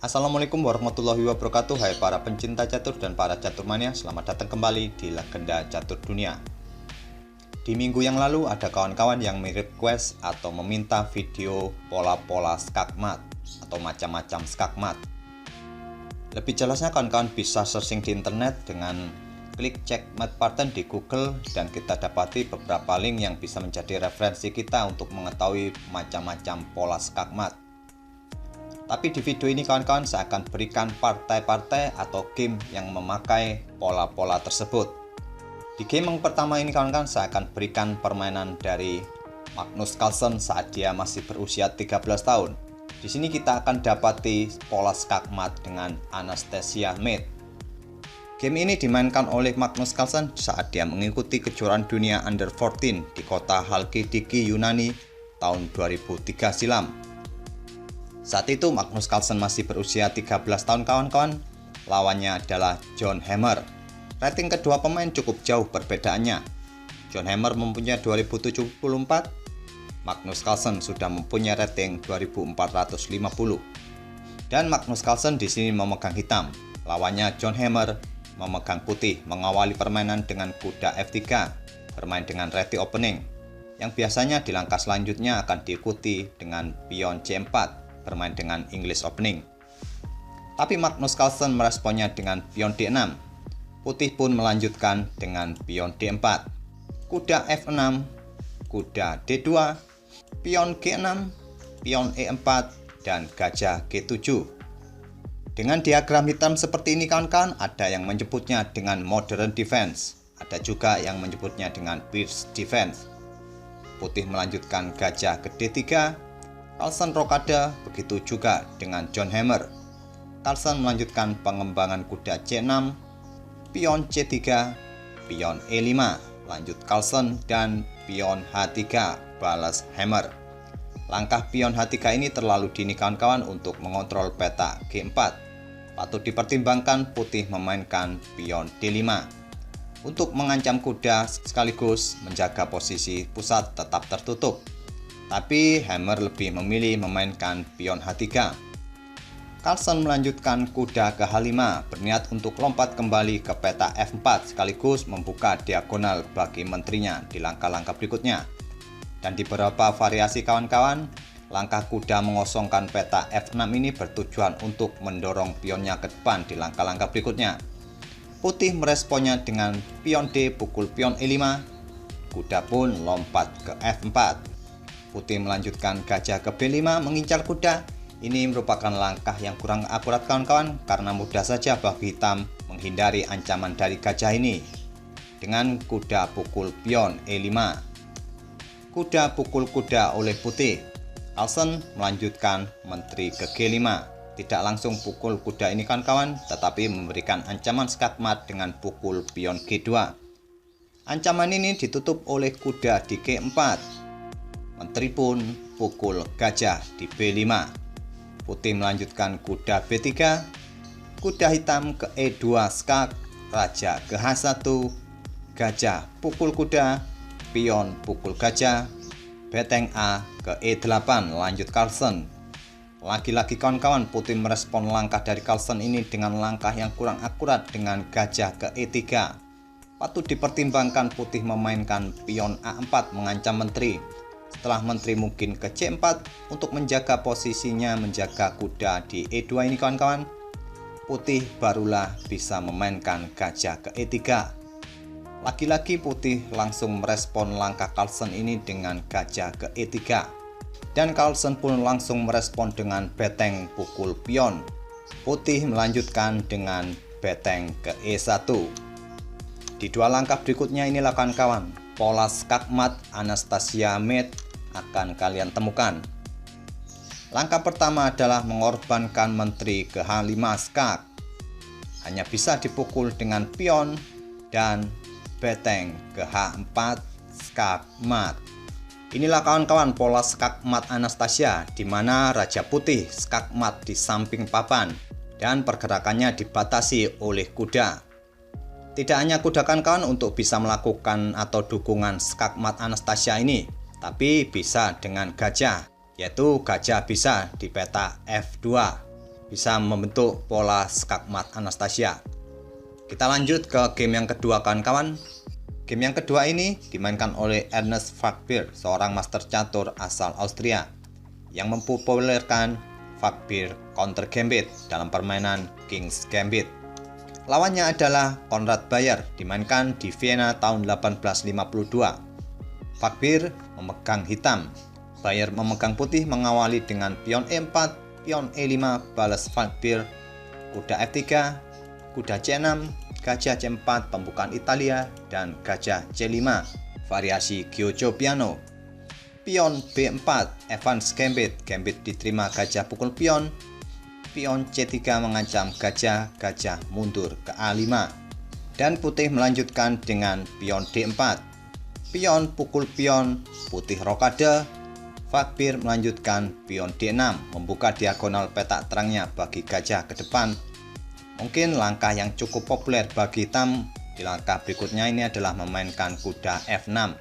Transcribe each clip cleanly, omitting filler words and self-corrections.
Assalamualaikum warahmatullahi wabarakatuh. Hai para pencinta catur dan para caturmania, selamat datang kembali di Legenda Catur Dunia. Di minggu yang lalu ada kawan-kawan yang request atau meminta video pola-pola skakmat atau macam-macam skakmat. Lebih jelasnya kawan-kawan bisa searching di internet dengan klik cek mat pattern di Google dan kita dapati beberapa link yang bisa menjadi referensi kita untuk mengetahui macam-macam pola skakmat. Tapi di video ini kawan-kawan saya akan berikan partai-partai atau game yang memakai pola-pola tersebut. Di game yang pertama ini kawan-kawan saya akan berikan permainan dari Magnus Carlsen saat dia masih berusia 13 tahun. Di sini kita akan dapati pola skakmat dengan Anastasia Mead. Game ini dimainkan oleh Magnus Carlsen saat dia mengikuti kejuaraan dunia Under 14 di kota Halkidiki, Yunani tahun 2003 silam. Saat itu Magnus Carlsen masih berusia 13 tahun kawan-kawan. Lawannya adalah John Hammer. Rating kedua pemain cukup jauh perbedaannya. John Hammer mempunyai 2074, Magnus Carlsen sudah mempunyai rating 2450. Dan Magnus Carlsen di sini memegang hitam. Lawannya John Hammer memegang putih, mengawali permainan dengan kuda F3, bermain dengan ready opening, yang biasanya di langkah selanjutnya akan diikuti dengan pion C4, bermain dengan English opening. Tapi Magnus Carlsen meresponnya dengan pion D6. Putih pun melanjutkan dengan pion D4, kuda F6, kuda D2, pion G6, pion E4, dan gajah G7. Dengan diagram hitam seperti ini kawan-kawan, ada yang menyebutnya dengan modern defense, ada juga yang menyebutnya dengan fierce defense. Putih melanjutkan gajah ke D3, Carlsen rokade, begitu juga dengan John Hammer. Carlsen melanjutkan pengembangan kuda C6, pion C3, pion E5, lanjut Carlsen, dan pion H3, balas Hammer. Langkah pion H3 ini terlalu dini kawan-kawan untuk mengontrol peta G4. Patut dipertimbangkan putih memainkan pion D5 untuk mengancam kuda sekaligus menjaga posisi pusat tetap tertutup. Tapi Hammer lebih memilih memainkan pion H3. Carlsen melanjutkan kuda ke H5, berniat untuk lompat kembali ke peta F4 sekaligus membuka diagonal bagi menterinya di langkah-langkah berikutnya. Dan di beberapa variasi kawan-kawan, langkah kuda mengosongkan peta F6 ini bertujuan untuk mendorong pionnya ke depan di langkah-langkah berikutnya. Putih meresponnya dengan pion D pukul pion E5, kuda pun lompat ke F4. Putih melanjutkan gajah ke B5 mengincar kuda. Ini merupakan langkah yang kurang akurat kawan-kawan karena mudah saja bagi hitam menghindari ancaman dari gajah ini. Dengan kuda pukul pion E5. Kuda pukul kuda oleh putih. Carlsen melanjutkan menteri ke G5. Tidak langsung pukul kuda ini kawan-kawan, tetapi memberikan ancaman skakmat dengan pukul pion G2. Ancaman ini ditutup oleh kuda di G4. Menteri pun pukul gajah di B5. Putih melanjutkan kuda B3, kuda hitam ke E2 skak, raja ke H1, gajah pukul kuda, pion pukul gajah, beteng A ke E8, lanjut Carlsen. Lagi-lagi kawan-kawan, putih merespon langkah dari Carlsen ini dengan langkah yang kurang akurat dengan gajah ke E3. Patut dipertimbangkan putih memainkan pion A4 mengancam menteri. Setelah menteri mungkin ke C4 untuk menjaga posisinya, menjaga kuda di E2 ini kawan-kawan. Putih barulah bisa memainkan gajah ke E3. Lagi-lagi putih langsung merespon langkah Carlsen ini dengan gajah ke E3. Dan Carlsen pun langsung merespon dengan beteng pukul pion. Putih melanjutkan dengan beteng ke E1. Di dua langkah berikutnya inilah kawan-kawan, pola skakmat Anastasia Mead akan kalian temukan. Langkah pertama adalah mengorbankan menteri ke H5 skak. Hanya bisa dipukul dengan pion dan beteng ke H4 skak mat. Inilah kawan-kawan pola skakmat Anastasia, di mana Raja Putih skakmat di samping papan dan pergerakannya dibatasi oleh kuda. Tidak hanya kuda kawan-kawan untuk bisa melakukan atau dukungan skakmat Anastasia ini, tapi bisa dengan gajah, yaitu gajah bisa di peta F2. bisa membentuk pola skakmat Anastasia. Kita lanjut ke game yang kedua kawan-kawan. Game yang kedua ini dimainkan oleh Ernest Fakir, seorang master catur asal Austria yang mempopulerkan Fakir counter gambit dalam permainan King's Gambit. Lawannya adalah Konrad Bayer, dimainkan di Vienna tahun 1852. Fakir memegang hitam, Bayer memegang putih, mengawali dengan pion E4, pion E5, balas Fakir, kuda F3, kuda C6, gajah C4 pembukaan Italia, dan gajah C5 variasi Giojo Piano. Pion B4 Evans Gambit, gambit diterima gajah pukul pion. Pion C3 mengancam gajah, gajah mundur ke A5. Dan putih melanjutkan dengan pion D4. Pion pukul pion, putih rokade. Fakir melanjutkan pion D6, membuka diagonal petak terangnya bagi gajah ke depan. Mungkin langkah yang cukup populer bagi hitam di langkah berikutnya ini adalah memainkan kuda F6,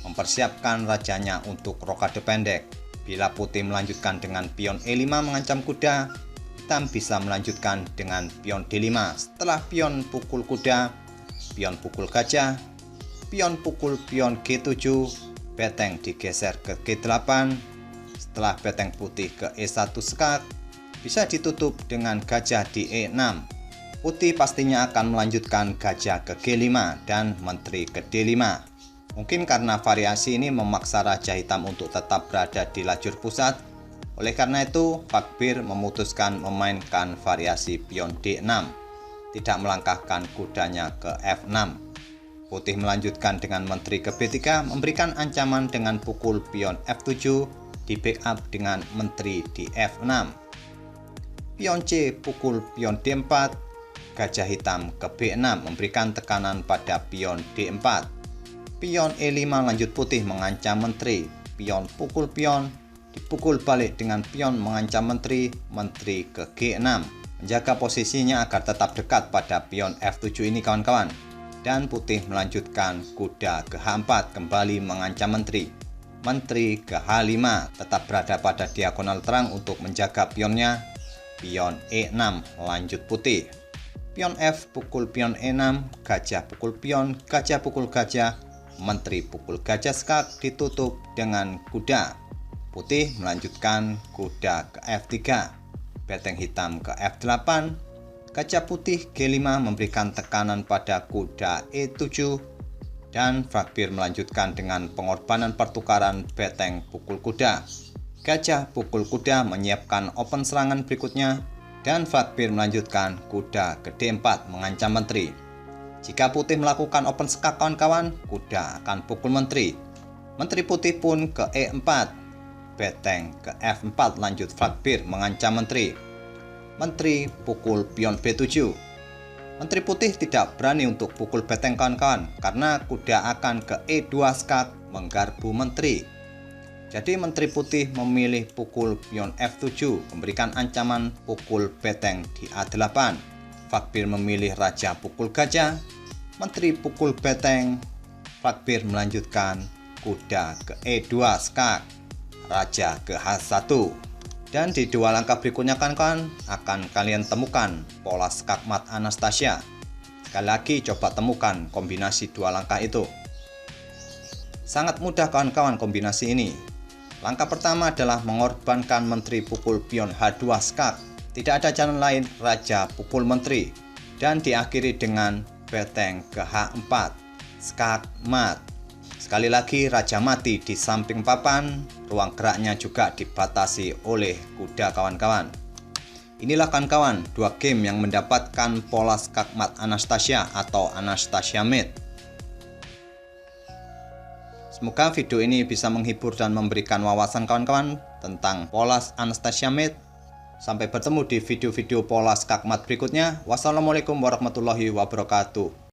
mempersiapkan rajanya untuk rokade pendek. Bila putih melanjutkan dengan pion E5 mengancam kuda, hitam bisa melanjutkan dengan pion D5. Setelah pion pukul kuda, pion pukul gajah, pion pukul pion G7, beteng digeser ke G8. Setelah beteng putih ke E1 skak, bisa ditutup dengan gajah di E6. Putih pastinya akan melanjutkan gajah ke G5 dan menteri ke D5. Mungkin karena variasi ini memaksa raja hitam untuk tetap berada di lajur pusat. Oleh karena itu, Fakir memutuskan memainkan variasi pion D6, tidak melangkahkan kudanya ke F6. Putih melanjutkan dengan menteri ke B3, memberikan ancaman dengan pukul pion F7, di backup dengan menteri di F6. Pion C pukul pion D4, gajah hitam ke B6 memberikan tekanan pada pion D4. Pion E5 lanjut putih mengancam menteri. Pion pukul pion, dipukul balik dengan pion mengancam menteri, menteri ke G6. Menjaga posisinya agar tetap dekat pada pion F7 ini kawan-kawan. Dan putih melanjutkan kuda ke H4 kembali mengancam menteri. Menteri ke H5 tetap berada pada diagonal terang untuk menjaga pionnya. Pion E6 lanjut putih. Pion F pukul pion E6, gajah pukul pion, gajah pukul gajah, menteri pukul gajah skak, ditutup dengan kuda. Putih melanjutkan kuda ke F3, beteng hitam ke F8, gajah putih G5 memberikan tekanan pada kuda E7, dan Fakir melanjutkan dengan pengorbanan pertukaran beteng pukul kuda. Gajah pukul kuda menyiapkan open serangan berikutnya, dan Fakir melanjutkan kuda ke D4 mengancam menteri. Jika putih melakukan open skak kawan-kawan, kuda akan pukul menteri. Menteri putih pun ke E4, beteng ke F4 lanjut Fakir mengancam menteri. Menteri pukul pion B7. Menteri putih tidak berani untuk pukul beteng kawan-kawan karena kuda akan ke E2 skak menggarpu menteri. Jadi menteri putih memilih pukul pion F7, memberikan ancaman pukul beteng di A8. Fakir memilih raja pukul gajah, menteri pukul beteng. Fakir melanjutkan kuda ke E2 skak, raja ke H1. Dan di dua langkah berikutnya kawan-kawan akan kalian temukan pola skakmat Anastasia. Sekali lagi coba temukan kombinasi dua langkah itu. Sangat mudah kawan-kawan kombinasi ini. Langkah pertama adalah mengorbankan menteri pukul pion H2 skak. Tidak ada jalan lain, raja pukul menteri. Dan diakhiri dengan beteng ke H4, skak mat. Sekali lagi raja mati di samping papan, ruang geraknya juga dibatasi oleh kuda kawan-kawan. Inilah kawan-kawan dua game yang mendapatkan pola skakmat Anastasia atau Anastasia Mate. Semoga video ini bisa menghibur dan memberikan wawasan kawan-kawan tentang pola Anastasia Mate. Sampai bertemu di video-video pola skakmat berikutnya. Wassalamualaikum warahmatullahi wabarakatuh.